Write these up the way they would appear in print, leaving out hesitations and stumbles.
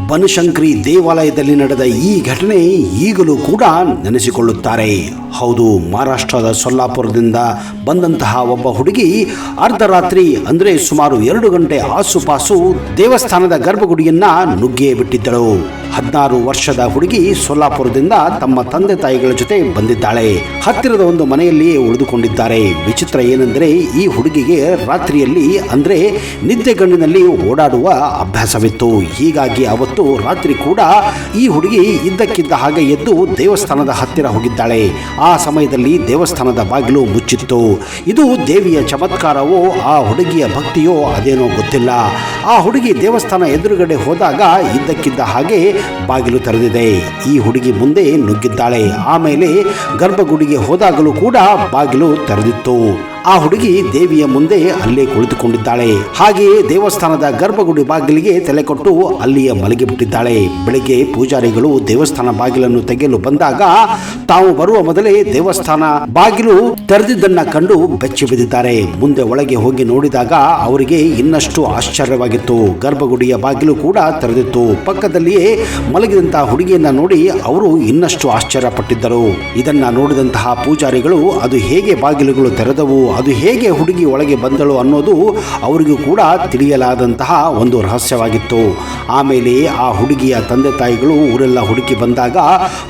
ಬನಶಂಕರಿ ದೇವಾಲಯದಲ್ಲಿ ನಡೆದ ಈ ಘಟನೆ ಈಗಲೂ ಕೂಡ ನೆನೆಸಿಕೊಳ್ಳುತ್ತಾರೆ. ಹೌದು, ಮಹಾರಾಷ್ಟ್ರದ ಸೊಲ್ಲಾಪುರದಿಂದ ಬಂದಂತಹ ಒಬ್ಬ ಹುಡುಗಿ ಅರ್ಧರಾತ್ರಿ ಅಂದರೆ ಸುಮಾರು 2 ಗಂಟೆ ಆಸುಪಾಸು ದೇವಸ್ಥಾನದ ಗರ್ಭಗುಡಿಯನ್ನ ನುಗ್ಗೇ ಬಿಟ್ಟಿದ್ದಳು. 16 ವರ್ಷದ ಹುಡುಗಿ ಸೊಲ್ಲಾಪುರದಿಂದ ತಮ್ಮ ತಂದೆ ತಾಯಿಗಳ ಜೊತೆ ಬಂದಿದ್ದಾಳೆ. ಹತ್ತಿರದ ಒಂದು ಮನೆಯಲ್ಲಿಯೇ ಉಳಿದುಕೊಂಡಿದ್ದಾರೆ. ವಿಚಿತ್ರ ಏನೆಂದರೆ ಈ ಹುಡುಗಿಗೆ ರಾತ್ರಿಯಲ್ಲಿ ಅಂದರೆ ನಿದ್ದೆಗಣ್ಣಿನಲ್ಲಿ ಓಡಾಡುವ ಅಭ್ಯಾಸವಿತ್ತು. ಹೀಗಾಗಿ ಅವತ್ತು ರಾತ್ರಿ ಕೂಡ ಈ ಹುಡುಗಿ ಇದ್ದಕ್ಕಿದ್ದ ಹಾಗೆ ಎದ್ದು ದೇವಸ್ಥಾನದ ಹತ್ತಿರ ಹೋಗಿದ್ದಾಳೆ. ಆ ಸಮಯದಲ್ಲಿ ದೇವಸ್ಥಾನದ ಬಾಗಿಲು ಮುಚ್ಚಿತ್ತು. ಇದು ದೇವಿಯ ಚಮತ್ಕಾರವೋ ಆ ಹುಡುಗಿಯ ಭಕ್ತಿಯೋ ಅದೇನೋ ಗೊತ್ತಿಲ್ಲ. ಆ ಹುಡುಗಿ ದೇವಸ್ಥಾನ ಎದುರುಗಡೆ ಹೋದಾಗ ಇದ್ದಕ್ಕಿದ್ದ ಹಾಗೆ ಬಾಗಿಲು ತೆರೆದಿದೆ. ಈ ಹುಡುಗಿ ಮುಂದೆ ನುಗ್ಗಿದ್ದಾಳೆ. ಆಮೇಲೆ ಗರ್ಭಗುಡಿಗೆ ಹೋದಾಗಲೂ ಕೂಡ ಬಾಗಿಲು ತೆರೆದಿತ್ತು. ಆ ಹುಡುಗಿ ದೇವಿಯ ಮುಂದೆ ಅಲ್ಲೇ ಕುಳಿತುಕೊಂಡಿದ್ದಾಳೆ. ಹಾಗೆಯೇ ದೇವಸ್ಥಾನದ ಗರ್ಭಗುಡಿ ಬಾಗಿಲಿಗೆ ತಲೆ ಕೊಟ್ಟು ಅಲ್ಲಿಯೇ ಮಲಗಿಬಿಟ್ಟಿದ್ದಾಳೆ. ಬೆಳಿಗ್ಗೆ ಪೂಜಾರಿಗಳು ದೇವಸ್ಥಾನ ಬಾಗಿಲನ್ನು ತೆಗೆಯಲು ಬಂದಾಗ ತಾವು ಬರುವ ಮೊದಲೇ ದೇವಸ್ಥಾನ ಬಾಗಿಲು ತೆರೆದಿದ್ದನ್ನ ಕಂಡು ಬೆಚ್ಚಿ ಬಿದ್ದಿದ್ದಾರೆ. ಮುಂದೆ ಒಳಗೆ ಹೋಗಿ ನೋಡಿದಾಗ ಅವರಿಗೆ ಇನ್ನಷ್ಟು ಆಶ್ಚರ್ಯವಾಗಿತ್ತು. ಗರ್ಭಗುಡಿಯ ಬಾಗಿಲು ಕೂಡ ತೆರೆದಿತ್ತು. ಪಕ್ಕದಲ್ಲಿಯೇ ಮಲಗಿದಂತಹ ಹುಡುಗಿಯನ್ನ ನೋಡಿ ಅವರು ಇನ್ನಷ್ಟು ಆಶ್ಚರ್ಯಪಟ್ಟಿದ್ದರು. ಇದನ್ನ ನೋಡಿದಂತಹ ಪೂಜಾರಿಗಳು ಅದು ಹೇಗೆ ಬಾಗಿಲುಗಳು ತೆರೆದವು, ಅದು ಹೇಗೆ ಹುಡುಗಿ ಒಳಗೆ ಬಂದಳು ಅನ್ನೋದು ಅವರಿಗೂ ಕೂಡ ತಿಳಿಯಲಾದಂತಹ ಒಂದು ರಹಸ್ಯವಾಗಿತ್ತು. ಆಮೇಲೆ ಆ ಹುಡುಗಿಯ ತಂದೆ ತಾಯಿಗಳು ಊರೆಲ್ಲ ಹುಡುಕಿ ಬಂದಾಗ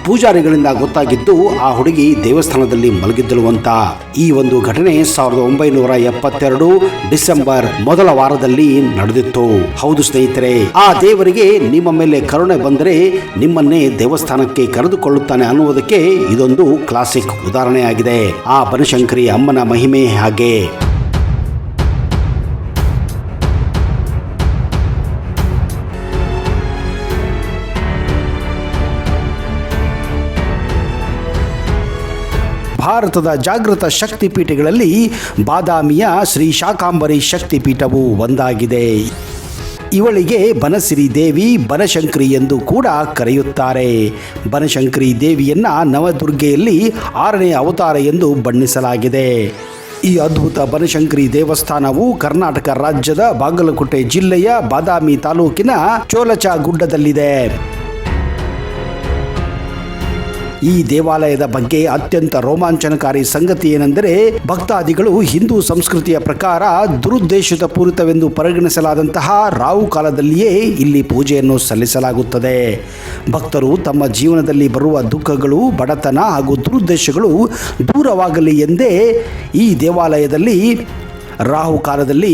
ಪೂಜಾರಿಗಳಿಂದ ಗೊತ್ತಾಗಿದ್ದು ಆ ಹುಡುಗಿ ದೇವಸ್ಥಾನದಲ್ಲಿ ಮಲಗಿದ್ದಳು ಅಂತ. ಈ ಒಂದು ಘಟನೆ 1972 ಡಿಸೆಂಬರ್ ಮೊದಲ ವಾರದಲ್ಲಿ ನಡೆದಿತ್ತು. ಹೌದು ಸ್ನೇಹಿತರೆ, ಆ ದೇವರಿಗೆ ನಿಮ್ಮ ಮೇಲೆ ಕರುಣೆ ಬಂದರೆ ನಿಮ್ಮನ್ನೇ ದೇವಸ್ಥಾನಕ್ಕೆ ಕರೆದುಕೊಳ್ಳುತ್ತಾನೆ ಅನ್ನುವುದಕ್ಕೆ ಇದೊಂದು ಕ್ಲಾಸಿಕ್ ಉದಾಹರಣೆಯಾಗಿದೆ. ಆ ಬನಶಂಕರಿ ಅಮ್ಮನ ಮಹಿಮೆ ಹಾಗೆ. ಭಾರತದ ಜಾಗೃತ ಶಕ್ತಿಪೀಠಗಳಲ್ಲಿ ಬಾದಾಮಿಯ ಶ್ರೀ ಶಾಕಾಂಬರಿ ಶಕ್ತಿಪೀಠವು ಒಂದಾಗಿದೆ. ಇವಳಿಗೆ ಬನಸಿರಿ ದೇವಿ, ಬನಶಂಕರಿ ಎಂದು ಕೂಡ ಕರೆಯುತ್ತಾರೆ. ಬನಶಂಕರಿ ದೇವಿಯನ್ನ ನವದುರ್ಗೆಯಲ್ಲಿ 6ನೇ ಅವತಾರ ಎಂದು ಬಣ್ಣಿಸಲಾಗಿದೆ. ಈ ಅದ್ಭುತ ಬನಶಂಕರಿ ದೇವಸ್ಥಾನವು ಕರ್ನಾಟಕ ರಾಜ್ಯದ ಬಾಗಲಕೋಟೆ ಜಿಲ್ಲೆಯ ಬಾದಾಮಿ ತಾಲೂಕಿನ ಚೋಲಚ ಗುಡ್ಡದಲ್ಲಿದೆ. ಈ ದೇವಾಲಯದ ಬಗ್ಗೆ ಅತ್ಯಂತ ರೋಮಾಂಚನಕಾರಿ ಸಂಗತಿ ಏನೆಂದರೆ ಭಕ್ತಾದಿಗಳು ಹಿಂದೂ ಸಂಸ್ಕೃತಿಯ ಪ್ರಕಾರ ದುರುದ್ದೇಶದ ಪೂರಿತವೆಂದು ಪರಿಗಣಿಸಲಾದಂತಹ ರಾಹು ಕಾಲದಲ್ಲಿಯೇ ಇಲ್ಲಿ ಪೂಜೆಯನ್ನು ಸಲ್ಲಿಸಲಾಗುತ್ತದೆ. ಭಕ್ತರು ತಮ್ಮ ಜೀವನದಲ್ಲಿ ಬರುವ ದುಃಖಗಳು, ಬಡತನ ಹಾಗೂ ದುರುದ್ದೇಶಗಳು ದೂರವಾಗಲಿ ಎಂದೇ ಈ ದೇವಾಲಯದಲ್ಲಿ ರಾಹು ಕಾಲದಲ್ಲಿ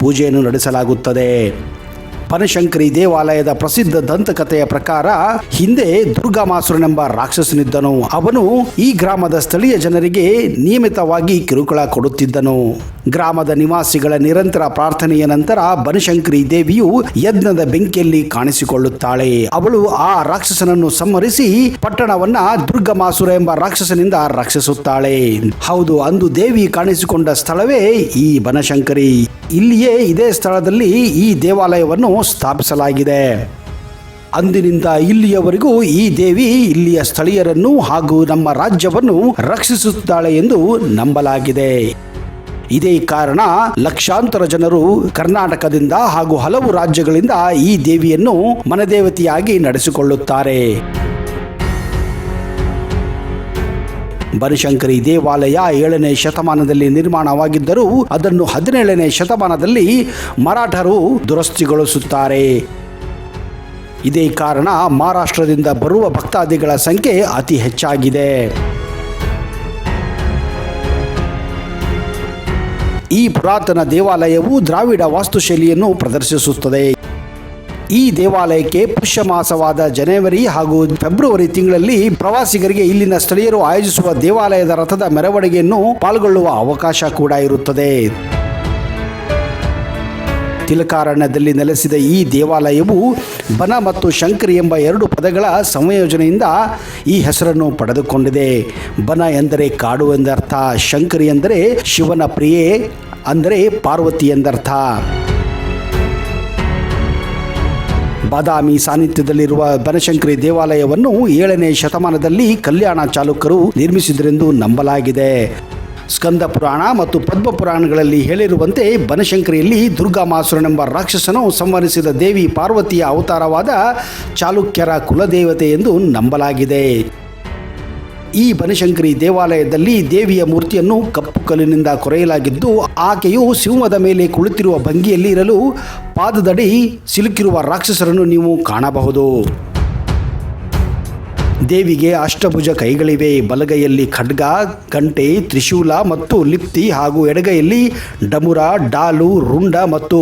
ಪೂಜೆಯನ್ನು ನಡೆಸಲಾಗುತ್ತದೆ. ಬನಶಂಕರಿ ದೇವಾಲಯದ ಪ್ರಸಿದ್ಧ ದಂತಕಥೆಯ ಪ್ರಕಾರ ಹಿಂದೆ ದುರ್ಗಾಮಾಸುರನೆಂಬ ರಾಕ್ಷಸನಿದ್ದನು. ಅವನು ಈ ಗ್ರಾಮದ ಸ್ಥಳೀಯ ಜನರಿಗೆ ನಿಯಮಿತವಾಗಿ ಕಿರುಕುಳ ಕೊಡುತ್ತಿದ್ದನು. ಗ್ರಾಮದ ನಿವಾಸಿಗಳ ನಿರಂತರ ಪ್ರಾರ್ಥನೆಯ ನಂತರ ಬನಶಂಕರಿ ದೇವಿಯು ಯಜ್ಞದ ಬೆಂಕಿಯಲ್ಲಿ ಕಾಣಿಸಿಕೊಳ್ಳುತ್ತಾಳೆ. ಅವಳು ಆ ರಾಕ್ಷಸನನ್ನು ಸಂಹರಿಸಿ ಪಟ್ಟಣವನ್ನ ದುರ್ಗಮಾಸುರ ಎಂಬ ರಾಕ್ಷಸನಿಂದ ರಕ್ಷಿಸುತ್ತಾಳೆ. ಹೌದು, ಅಂದು ದೇವಿ ಕಾಣಿಸಿಕೊಂಡ ಸ್ಥಳವೇ ಈ ಬನಶಂಕರಿ. ಇಲ್ಲಿಯೇ ಇದೇ ಸ್ಥಳದಲ್ಲಿ ಈ ದೇವಾಲಯವನ್ನು ಸ್ಥಾಪಿಸಲಾಗಿದೆ. ಅಂದಿನಿಂದ ಇಲ್ಲಿಯವರೆಗೂ ಈ ದೇವಿ ಇಲ್ಲಿಯ ಸ್ಥಳೀಯರನ್ನು ಹಾಗೂ ನಮ್ಮ ರಾಜ್ಯವನ್ನು ರಕ್ಷಿಸುತ್ತಾಳೆ ಎಂದು ನಂಬಲಾಗಿದೆ. ಇದೇ ಕಾರಣ ಲಕ್ಷಾಂತರ ಜನರು ಕರ್ನಾಟಕದಿಂದ ಹಾಗೂ ಹಲವು ರಾಜ್ಯಗಳಿಂದ ಈ ದೇವಿಯನ್ನು ಮನೆದೇವತೆಯಾಗಿ ನಡೆಸಿಕೊಳ್ಳುತ್ತಾರೆ. ಬನಶಂಕರಿ ದೇವಾಲಯ 7ನೇ ಶತಮಾನದಲ್ಲಿ ನಿರ್ಮಾಣವಾಗಿದ್ದರೂ ಅದನ್ನು 17ನೇ ಶತಮಾನದಲ್ಲಿ ಮರಾಠರು ದುರಸ್ತಿಗೊಳಿಸುತ್ತಾರೆ. ಇದೇ ಕಾರಣ ಮಹಾರಾಷ್ಟ್ರದಿಂದ ಬರುವ ಭಕ್ತಾದಿಗಳ ಸಂಖ್ಯೆ ಅತಿ ಹೆಚ್ಚಾಗಿದೆ. ಈ ಪುರಾತನ ದೇವಾಲಯವು ದ್ರಾವಿಡ ವಾಸ್ತುಶೈಲಿಯನ್ನು ಪ್ರದರ್ಶಿಸುತ್ತದೆ. ಈ ದೇವಾಲಯಕ್ಕೆ ಪುಷ್ಯ ಮಾಸವಾದ ಜನವರಿ ಹಾಗೂ ಫೆಬ್ರವರಿ ತಿಂಗಳಲ್ಲಿ ಪ್ರವಾಸಿಗರಿಗೆ ಇಲ್ಲಿನ ಸ್ಥಳೀಯರು ಆಯೋಜಿಸುವ ದೇವಾಲಯದ ರಥದ ಮೆರವಣಿಗೆಯನ್ನು ಪಾಲ್ಗೊಳ್ಳುವ ಅವಕಾಶ ಕೂಡ ಇರುತ್ತದೆ. ತಿಲಕಾರಣ್ಯದಲ್ಲಿ ನೆಲೆಸಿದ ಈ ದೇವಾಲಯವು ಬನ ಮತ್ತು ಶಂಕರಿ ಎಂಬ 2 ಪದಗಳ ಸಂಯೋಜನೆಯಿಂದ ಈ ಹೆಸರನ್ನು ಪಡೆದುಕೊಂಡಿದೆ. ಬನ ಎಂದರೆ ಕಾಡು ಎಂದರ್ಥ, ಶಂಕರಿ ಎಂದರೆ ಶಿವನ ಪ್ರಿಯೆ ಅಂದರೆ ಪಾರ್ವತಿ ಎಂದರ್ಥ. ಬಾದಾಮಿ ಸಾನ್ನಿಧ್ಯದಲ್ಲಿರುವ ಬನಶಂಕರಿ ದೇವಾಲಯವನ್ನು 7ನೇ ಶತಮಾನದಲ್ಲಿ ಕಲ್ಯಾಣ ಚಾಲುಕ್ಯರು ನಿರ್ಮಿಸಿದರೆಂದು ನಂಬಲಾಗಿದೆ. ಸ್ಕಂದ ಪುರಾಣ ಮತ್ತು ಪದ್ಮ ಪುರಾಣಗಳಲ್ಲಿ ಹೇಳಿರುವಂತೆ ಬನಶಂಕರಿಯಲ್ಲಿ ದುರ್ಗಾಮಾಸುರನೆಂಬ ರಾಕ್ಷಸನು ಸಂಹರಿಸಿದ ದೇವಿ ಪಾರ್ವತಿಯ ಅವತಾರವಾದ ಚಾಲುಕ್ಯರ ಕುಲದೇವತೆ ಎಂದು ನಂಬಲಾಗಿದೆ. ಈ ಬನಶಂಕರಿ ದೇವಾಲಯದಲ್ಲಿ ದೇವಿಯ ಮೂರ್ತಿಯನ್ನು ಕಪ್ಪು ಕಲ್ಲಿನಿಂದ ಕೊರೆಯಲಾಗಿದ್ದು, ಆಕೆಯು ಸಿಂಹದ ಮೇಲೆ ಕುಳಿತಿರುವ ಭಂಗಿಯಲ್ಲಿ ಇರಲು ಪಾದದಡಿ ಸಿಲುಕಿರುವ ರಾಕ್ಷಸರನ್ನು ನೀವು ಕಾಣಬಹುದು. ದೇವಿಗೆ ಅಷ್ಟಭುಜ ಕೈಗಳಿವೆ. ಬಲಗೈಯಲ್ಲಿ ಖಡ್ಗ, ಗಂಟೆ, ತ್ರಿಶೂಲ ಮತ್ತು ಲಿಪ್ತಿ ಹಾಗೂ ಎಡಗೈಯಲ್ಲಿ ಡಮುರ, ಡಾಲು, ರುಂಡ ಮತ್ತು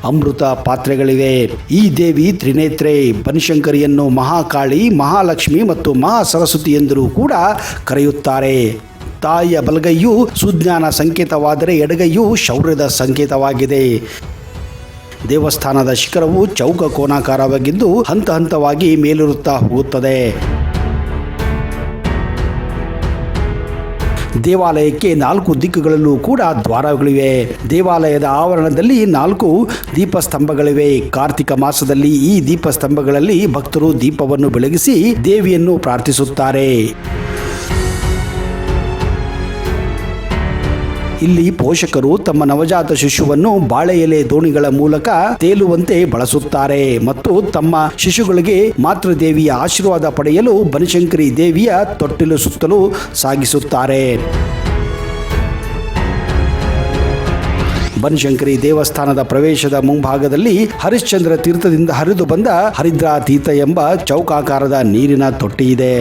ಅಮೃತ ಪಾತ್ರೆಗಳಿವೆ. ಈ ದೇವಿ ತ್ರಿನೇತ್ರೆ. ಬನಶಂಕರಿಯನ್ನು ಮಹಾಕಾಳಿ, ಮಹಾಲಕ್ಷ್ಮಿ ಮತ್ತು ಮಹಾಸರಸ್ವತಿ ಎಂದರೂ ಕೂಡ ಕರೆಯುತ್ತಾರೆ. ತಾಯಿಯ ಬಲಗೈಯು ಸುಜ್ಞಾನ ಸಂಕೇತವಾದರೆ ಎಡಗೈಯು ಶೌರ್ಯದ ಸಂಕೇತವಾಗಿದೆ. ದೇವಸ್ಥಾನದ ಶಿಖರವು ಚೌಕ ಕೋನಾಕಾರವಾಗಿದ್ದು ಹಂತ ಹಂತವಾಗಿ ಮೇಲೇರುತ್ತಾ ಹೋಗುತ್ತದೆ. ದೇವಾಲಯಕ್ಕೆ 4 ದಿಕ್ಕುಗಳಲ್ಲೂ ಕೂಡ ದ್ವಾರಗಳಿವೆ. ದೇವಾಲಯದ ಆವರಣದಲ್ಲಿ 4 ದೀಪಸ್ತಂಭಗಳಿವೆ. ಕಾರ್ತಿಕ ಮಾಸದಲ್ಲಿ ಈ ದೀಪಸ್ತಂಭಗಳಲ್ಲಿ ಭಕ್ತರು ದೀಪವನ್ನು ಬೆಳಗಿಸಿ ದೇವಿಯನ್ನು ಪ್ರಾರ್ಥಿಸುತ್ತಾರೆ. ಇಲ್ಲಿ ಪೋಷಕರು ತಮ್ಮ ನವಜಾತ ಶಿಶುವನ್ನು ಬಾಳೆ ಎಲೆ ದೋಣಿಗಳ ಮೂಲಕ ತೇಲುವಂತೆ ಬಳಸುತ್ತಾರೆ ಮತ್ತು ತಮ್ಮ ಶಿಶುಗಳಿಗೆ ಮಾತೃದೇವಿಯ ಆಶೀರ್ವಾದ ಪಡೆಯಲು ಬನಶಂಕರಿ ದೇವಿಯ ತೊಟ್ಟಿಲು ಸುತ್ತಲೂ ಸಾಗಿಸುತ್ತಾರೆ. ಬನಶಂಕರಿ ದೇವಸ್ಥಾನದ ಪ್ರವೇಶದ ಮುಂಭಾಗದಲ್ಲಿ ಹರಿಶ್ಚಂದ್ರ ತೀರ್ಥದಿಂದ ಹರಿದು ಬಂದ ಹರಿದ್ರಾ ತೀರ್ಥ ಎಂಬ ಚೌಕಾಕಾರದ ನೀರಿನ ತೊಟ್ಟಿ ಇದೆ.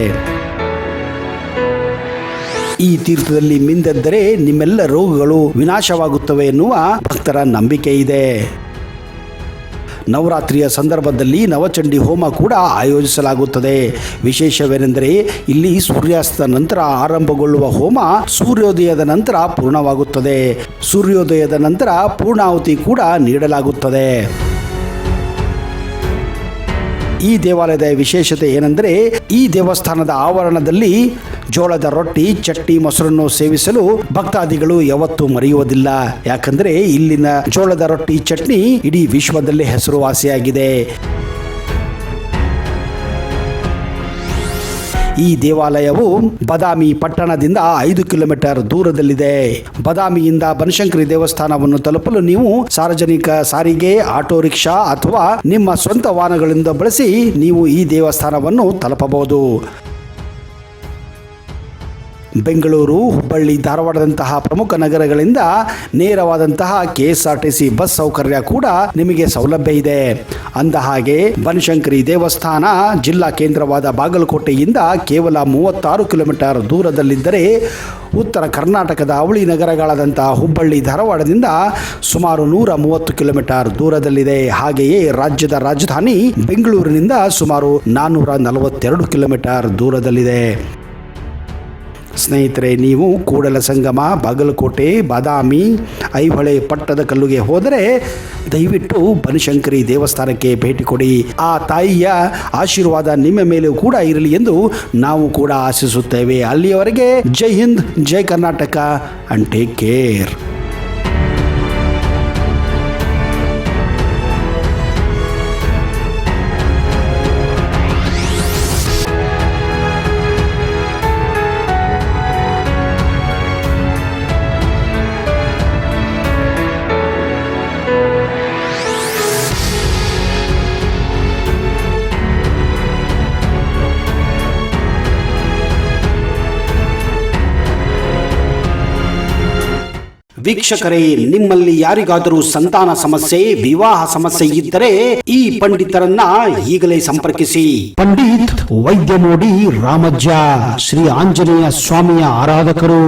ಈ ತೀರ್ಥದಲ್ಲಿ ಮಿಂದೆದ್ದರೆ ನಿಮ್ಮೆಲ್ಲ ರೋಗಗಳು ವಿನಾಶವಾಗುತ್ತವೆ ಎನ್ನುವ ಭಕ್ತರ ನಂಬಿಕೆ ಇದೆ. ನವರಾತ್ರಿಯ ಸಂದರ್ಭದಲ್ಲಿ ನವಚಂಡಿ ಹೋಮ ಕೂಡ ಆಯೋಜಿಸಲಾಗುತ್ತದೆ. ವಿಶೇಷವೇನೆಂದರೆ ಇಲ್ಲಿ ಸೂರ್ಯಾಸ್ತ ನಂತರ ಆರಂಭಗೊಳ್ಳುವ ಹೋಮ ಸೂರ್ಯೋದಯದ ನಂತರ ಪೂರ್ಣವಾಗುತ್ತದೆ. ಸೂರ್ಯೋದಯದ ನಂತರ ಪೂರ್ಣಾಹುತಿ ಕೂಡ ನೀಡಲಾಗುತ್ತದೆ. ಈ ದೇವಾಲಯದ ವಿಶೇಷತೆ ಏನೆಂದರೆ ಈ ದೇವಸ್ಥಾನದ ಆವರಣದಲ್ಲಿ ಜೋಳದ ರೊಟ್ಟಿ, ಚಟ್ನಿ, ಮೊಸರನ್ನು ಸೇವಿಸಲು ಭಕ್ತಾದಿಗಳು ಯಾವತ್ತೂ ಮರೆಯುವುದಿಲ್ಲ. ಯಾಕಂದರೆ ಇಲ್ಲಿನ ಜೋಳದ ರೊಟ್ಟಿ ಚಟ್ನಿ ಇಡೀ ವಿಶ್ವದಲ್ಲೇ ಹೆಸರುವಾಸಿಯಾಗಿದೆ. ಈ ದೇವಾಲಯವು ಬದಾಮಿ ಪಟ್ಟಣದಿಂದ 5 ಕಿಲೋಮೀಟರ್ ದೂರದಲ್ಲಿದೆ. ಬದಾಮಿಯಿಂದ ಬನಶಂಕರಿ ದೇವಸ್ಥಾನವನ್ನು ತಲುಪಲು ನೀವು ಸಾರ್ವಜನಿಕ ಸಾರಿಗೆ, ಆಟೋ ರಿಕ್ಷಾ ಅಥವಾ ನಿಮ್ಮ ಸ್ವಂತ ವಾಹನಗಳಿಂದ ಬಳಸಿ ನೀವು ಈ ದೇವಸ್ಥಾನವನ್ನು ತಲುಪಬಹುದು. ಬೆಂಗಳೂರು, ಹುಬ್ಬಳ್ಳಿ, ಧಾರವಾಡದಂತಹ ಪ್ರಮುಖ ನಗರಗಳಿಂದ ನೇರವಾದಂತಹ KSRTC ಬಸ್ ಸೌಕರ್ಯ ಕೂಡ ನಿಮಗೆ ಸೌಲಭ್ಯ ಇದೆ. ಅಂದಹಾಗೆ ಬನಶಂಕರಿ ದೇವಸ್ಥಾನ ಜಿಲ್ಲಾ ಕೇಂದ್ರವಾದ ಬಾಗಲಕೋಟೆಯಿಂದ ಕೇವಲ 36 ಕಿಲೋಮೀಟರ್ ದೂರದಲ್ಲಿದ್ದರೆ, ಉತ್ತರ ಕರ್ನಾಟಕದ ಅವಳಿ ನಗರಗಳಾದಂತಹ ಹುಬ್ಬಳ್ಳಿ, ಧಾರವಾಡದಿಂದ ಸುಮಾರು 130 ಕಿಲೋಮೀಟರ್ ದೂರದಲ್ಲಿದೆ. ಹಾಗೆಯೇ ರಾಜ್ಯದ ರಾಜಧಾನಿ ಬೆಂಗಳೂರಿನಿಂದ ಸುಮಾರು 442 ಕಿಲೋಮೀಟರ್ ದೂರದಲ್ಲಿದೆ. ಸ್ನೇಹಿತರೆ, ನೀವು ಕೂಡಲಸಂಗಮ, ಬಾಗಲಕೋಟೆ, ಬಾದಾಮಿ, ಐಹೊಳೆ, ಪಟ್ಟದಕಲ್ಲುಗೆ ಹೋದರೆ ದಯವಿಟ್ಟು ಬನಶಂಕರಿ ದೇವಸ್ಥಾನಕ್ಕೆ ಭೇಟಿ ಕೊಡಿ. ಆ ತಾಯಿಯ ಆಶೀರ್ವಾದ ನಿಮ್ಮ ಮೇಲೂ ಕೂಡ ಇರಲಿ ಎಂದು ನಾವು ಕೂಡ ಆಶಿಸುತ್ತೇವೆ. ಅಲ್ಲಿಯವರೆಗೆ ಜೈ ಹಿಂದ್, ಜೈ ಕರ್ನಾಟಕ ಅಂಡ್ ಟೇಕ್ ಕೇರ್. ವೀಕ್ಷಕರೇ, ನಿಮ್ಮಲ್ಲಿ ಯಾರಿಗಾದರೂ ಸಂತಾನ ಸಮಸ್ಯೆ, ವಿವಾಹ ಸಮಸ್ಯೆ ಇದ್ದರೆ ಈ ಪಂಡಿತರನ್ನ ಈಗಲೇ ಸಂಪರ್ಕಿಸಿ. ಪಂಡಿತ್ ವೈದ್ಯಮೋಡಿ ರಾಮಜ್ಜ, ಶ್ರೀ ಆಂಜನೇಯ ಸ್ವಾಮಿಯ ಆರಾಧಕರು,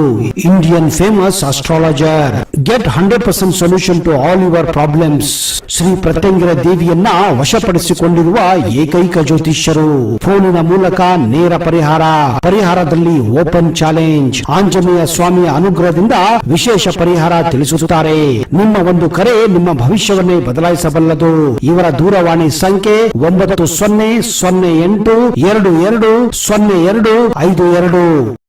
Indian famous astrologer. Get 100% solution to all your problems. Shri Pratyangira ದೇವಿಯನ್ನ ವಶಪಡಿಸಿಕೊಂಡಿರುವ ಏಕೈಕ ಜ್ಯೋತಿಷ್ಯರು. ಫೋನಿನ ಮೂಲಕ ನೇರ ಪರಿಹಾರದಲ್ಲಿ ಓಪನ್ ಚಾಲೆಂಜ್. ಆಂಜನೇಯ ಸ್ವಾಮಿಯ ಅನುಗ್ರಹದಿಂದ ವಿಶೇಷ ಪರಿಹಾರ ತಿಳಿಸುತ್ತಾರೆ. ನಿಮ್ಮ ಒಂದು ಕರೆ ನಿಮ್ಮ ಭವಿಷ್ಯವನ್ನೇ ಬದಲಾಯಿಸಬಲ್ಲದು. ಇವರ ದೂರವಾಣಿ ಸಂಖ್ಯೆ 9008220252.